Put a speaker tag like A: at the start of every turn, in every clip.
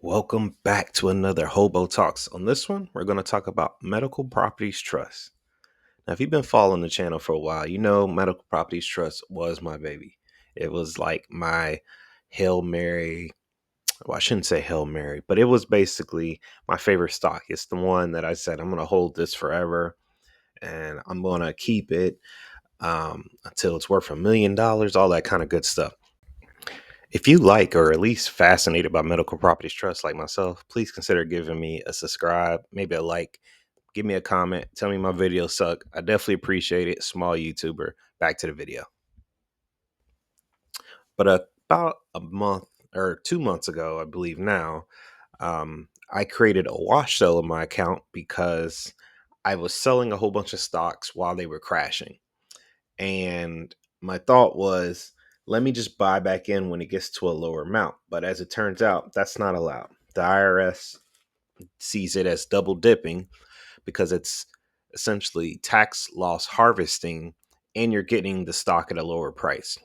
A: Welcome back to another Hobo Talks. On this one, we're going to talk about medical properties trust. Now, if you've been following the channel for a while, you know medical properties trust was my baby. It was like my Hail Mary. Well, I shouldn't say Hail Mary, but it was basically my favorite stock. It's the one that I said, I'm going to hold this forever and I'm going to keep it until it's worth $1 million, all that kind of good stuff. If you like or at least fascinated by medical properties trust like myself, please consider giving me a subscribe, maybe a like, give me a comment, tell me my videos suck. I definitely appreciate it. Small YouTuber. Back to the video. But about a month or 2 months ago, I believe now, I created a wash sale in my account because I was selling a whole bunch of stocks while they were crashing. And my thought was, let me just buy back in when it gets to a lower amount. But as it turns out, that's not allowed. The IRS sees it as double dipping because it's essentially tax loss harvesting and you're getting the stock at a lower price,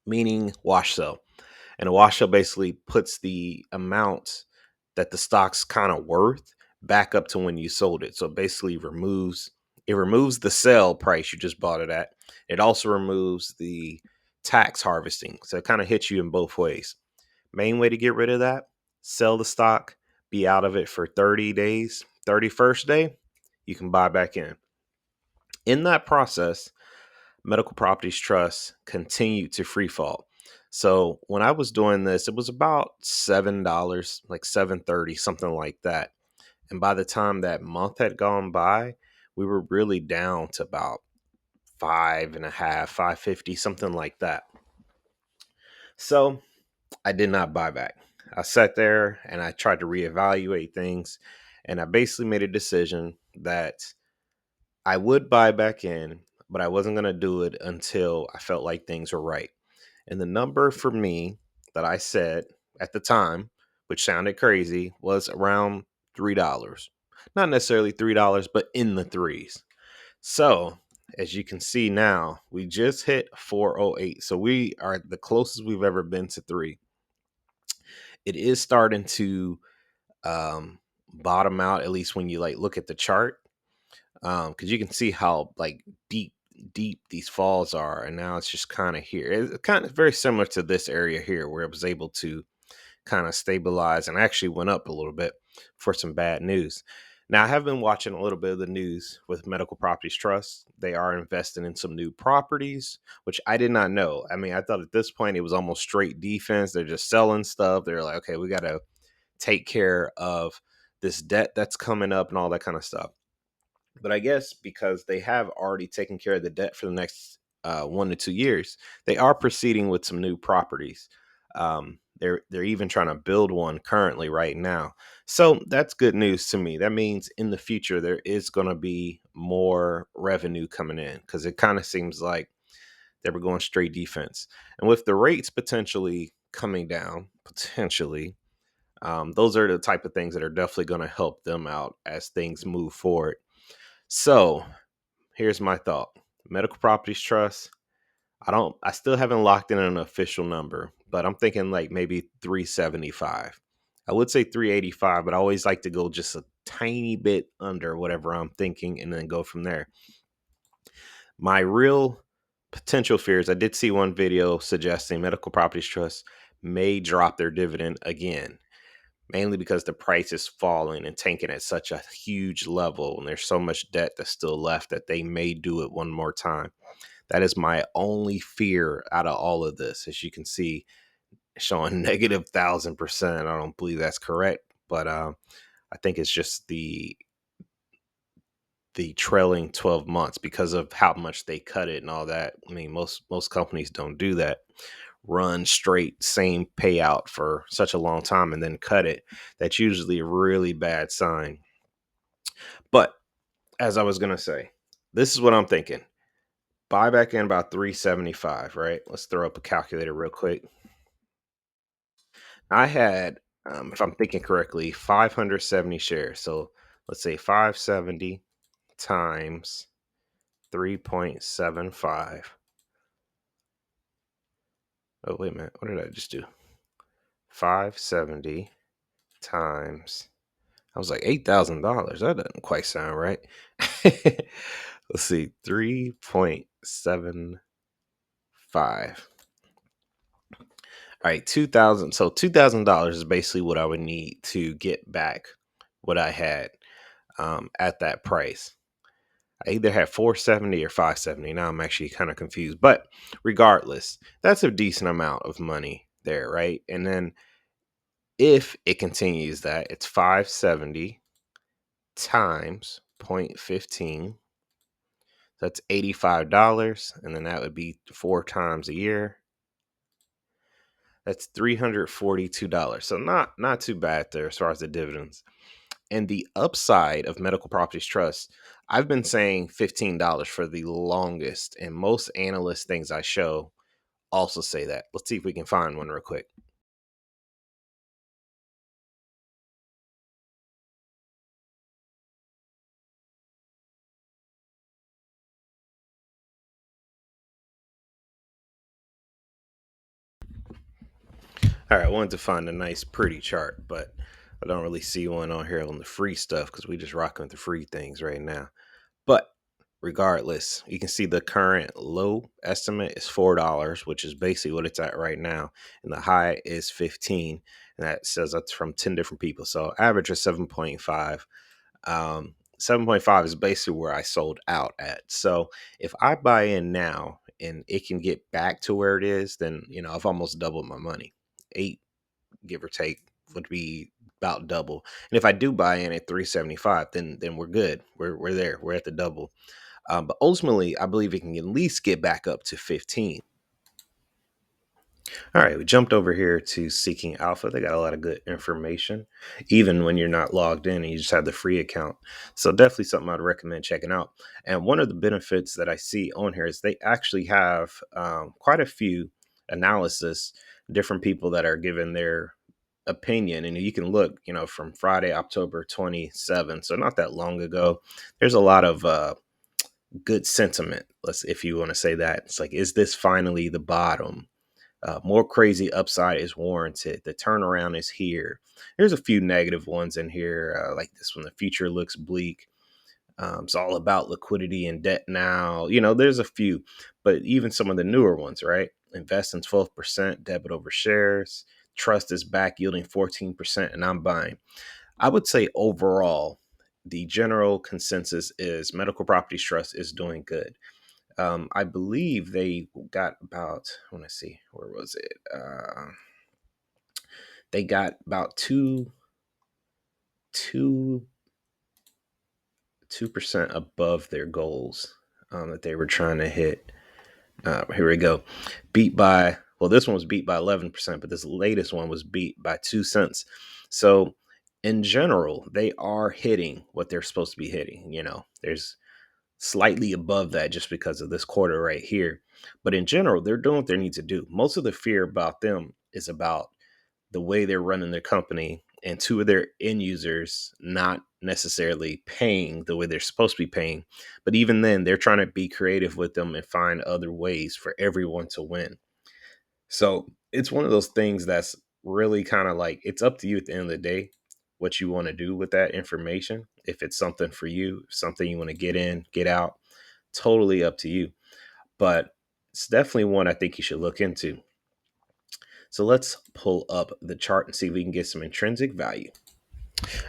A: meaning wash sale. And a wash sale basically puts the amount that the stock's kind of worth back up to when you sold it. So it basically removes the sale price you just bought it at. It also removes the tax harvesting. So it kind of hits you in both ways. Main way to get rid of that, sell the stock, be out of it for 30 days. 31st day, you can buy back in. In that process, medical properties trust continued to free fall. So when I was doing this, it was about $7, like 7.30, something like that. And by the time that month had gone by, we were really down to about five and a half, 550, something like that. So I did not buy back. I sat there and I tried to reevaluate things. And I basically made a decision that I would buy back in, but I wasn't going to do it until I felt like things were right. And the number for me that I said at the time, which sounded crazy, was around $3. Not necessarily $3, but in the threes. So, as you can see now, we just hit 408. So we are the closest we've ever been to three. It is starting to bottom out, at least when you like look at the chart, because you can see how like deep these falls are, and now it's just kind of here. It's kind of very similar to this area here, where it was able to kind of stabilize and actually went up a little bit for some bad news. Now, I have been watching a little bit of the news with Medical Properties Trust. They are investing in some new properties, which I did not know. I mean, I thought at this point it was almost straight defense. They're just selling stuff. They're like, okay, we got to take care of this debt that's coming up and all that kind of stuff. But I guess because they have already taken care of the debt for the next 1 to 2 years, they are proceeding with some new properties. They're even trying to build one currently right now. So that's good news to me. That means in the future there is going to be more revenue coming in, because it kind of seems like they were going straight defense. And with the rates potentially coming down, those are the type of things that are definitely going to help them out as things move forward. So here's my thought. Medical Properties Trust, I still haven't locked in an official number, but I'm thinking like maybe 375. I would say 385, but I always like to go just a tiny bit under whatever I'm thinking and then go from there. My real potential fears, I did see one video suggesting Medical Properties Trust may drop their dividend again, mainly because the price is falling and tanking at such a huge level, and there's so much debt that's still left that they may do it one more time. That is my only fear out of all of this. As you can see, showing negative 1,000%. I don't believe that's correct, but I think it's just the trailing 12 months because of how much they cut it and all that. I mean, most companies don't do that. Run straight same payout for such a long time and then cut it. That's usually a really bad sign. But as I was gonna say, this is what I'm thinking. Buy back in about 375, right? Let's throw up a calculator real quick. I had, if I'm thinking correctly, 570 shares. So let's say 570 times 3.75. Oh, wait a minute. What did I just do? 570 times, I was like $8,000. That doesn't quite sound right. Let's see, 3.75. All right, 2000. So $2,000 is basically what I would need to get back what I had at that price. I either had 470 or 570. Now I'm actually kind of confused. But regardless, that's a decent amount of money there, right? And then if it continues that, it's 570 times 0.15. That's $85. And then that would be 4 times a year. That's $342. So not too bad there as far as the dividends. And the upside of medical properties trust, I've been saying $15 for the longest, and most analyst things I show also say that. Let's see if we can find one real quick. All right, I wanted to find a nice, pretty chart, but I don't really see one on here on the free stuff because we just rocking with the free things right now. But regardless, you can see the current low estimate is $4, which is basically what it's at right now, and the high is 15, and that says that's from 10 different people. So average is 7.5. 7.5 is basically where I sold out at. So if I buy in now and it can get back to where it is, then I've almost doubled my money. 8, give or take, would be about double. And if I do buy in at 375, then we're good. We're there. We're at the double. But ultimately, I believe it can at least get back up to 15. All right, we jumped over here to Seeking Alpha. They got a lot of good information, even when you're not logged in and you just have the free account. So definitely something I'd recommend checking out. And one of the benefits that I see on here is they actually have quite a few analysis, different people that are giving their opinion. And you can look, from Friday, October 27th, so not that long ago. There's a lot of good sentiment. If you want to say that, it's like, is this finally the bottom? More crazy upside is warranted. The turnaround is here. There's a few negative ones in here, like this one. The future looks bleak. It's all about liquidity and debt now. There's a few, but even some of the newer ones, right? Invest in 12% debit over shares. Trust is back yielding 14%, and I'm buying. I would say overall, the general consensus is medical properties trust is doing good. I believe they got about, I want to see, where was it? They got about two, 2% above their goals that they were trying to hit. Here we go. This one was beat by 11%, but this latest one was beat by 2 cents. So in general, they are hitting what they're supposed to be hitting. There's slightly above that just because of this quarter right here. But in general, they're doing what they need to do. Most of the fear about them is about the way they're running their company and two of their end users not necessarily paying the way they're supposed to be paying. But even then, they're trying to be creative with them and find other ways for everyone to win. So it's one of those things that's really kind of like, it's up to you at the end of the day what you want to do with that information. If it's something for you, something you want to get in, get out, totally up to you. But it's definitely one I think you should look into. So let's pull up the chart and see if we can get some intrinsic value.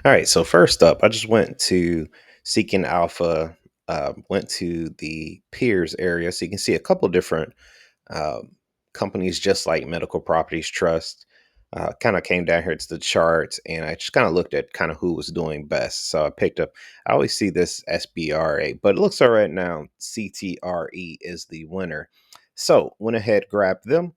A: All right. So first up, I just went to Seeking Alpha, went to the peers area. So you can see a couple different um, companies just like Medical Properties Trust. Kind of came down here to the charts and I just kind of looked at kind of who was doing best. So I picked up, I always see this SBRA, but it looks all right now. CTRE is the winner. So went ahead, grabbed them,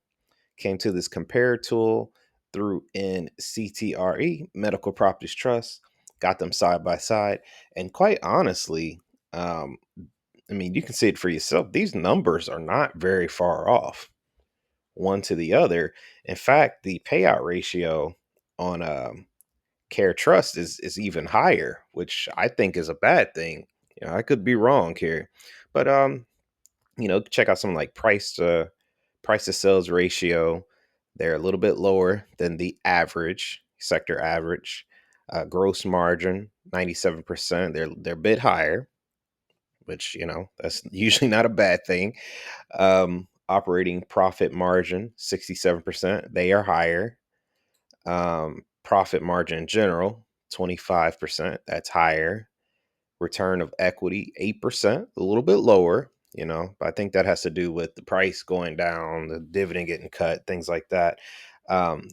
A: came to this compare tool, threw in CTRE, Medical Properties Trust, got them side by side. And quite honestly, um, you can see it for yourself. These numbers are not very far off one to the other. In fact, the payout ratio on Care Trust is even higher, which I think is a bad thing. I could be wrong here, but check out something like price to sales ratio. They're a little bit lower than the average sector average. Gross margin 97%. They're a bit higher, which that's usually not a bad thing. Operating profit margin 67%. They are higher. Profit margin in general 25%. That's higher. Return of equity 8%, a little bit lower. But I think that has to do with the price going down, the dividend getting cut, things like that. Um,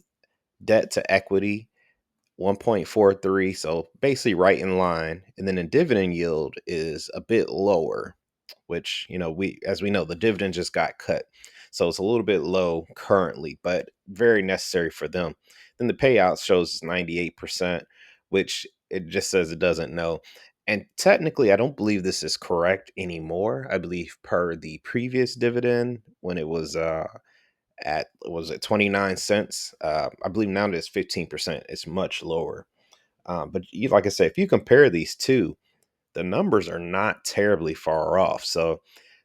A: Debt to equity 1.43, so basically right in line. And then the dividend yield is a bit lower, which we as we know, the dividend just got cut, so it's a little bit low currently, but very necessary for them. Then the payout shows 98%, which it just says it doesn't know. And technically, I don't believe this is correct anymore. I believe per the previous dividend, when it was at was it 29 cents, I believe now that it's 15%. It's much lower. But like I said, if you compare these two, the numbers are not terribly far off. So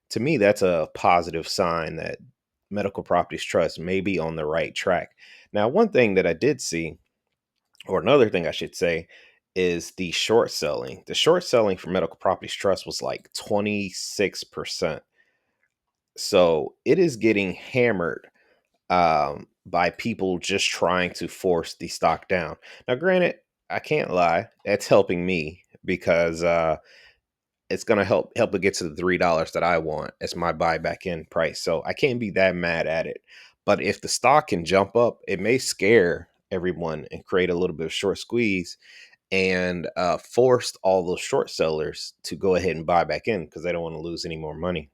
A: to me, that's a positive sign that Medical Properties Trust may be on the right track. Now, one thing that I did see, or another thing I should say, is the short selling. The short selling for Medical Properties Trust was like 26%. So it is getting hammered by people just trying to force the stock down. Now, granted, I can't lie, that's helping me because it's gonna help it get to the $3 that I want as my buyback in price. So I can't be that mad at it. But if the stock can jump up, it may scare everyone and create a little bit of short squeeze and forced all those short sellers to go ahead and buy back in because they don't want to lose any more money.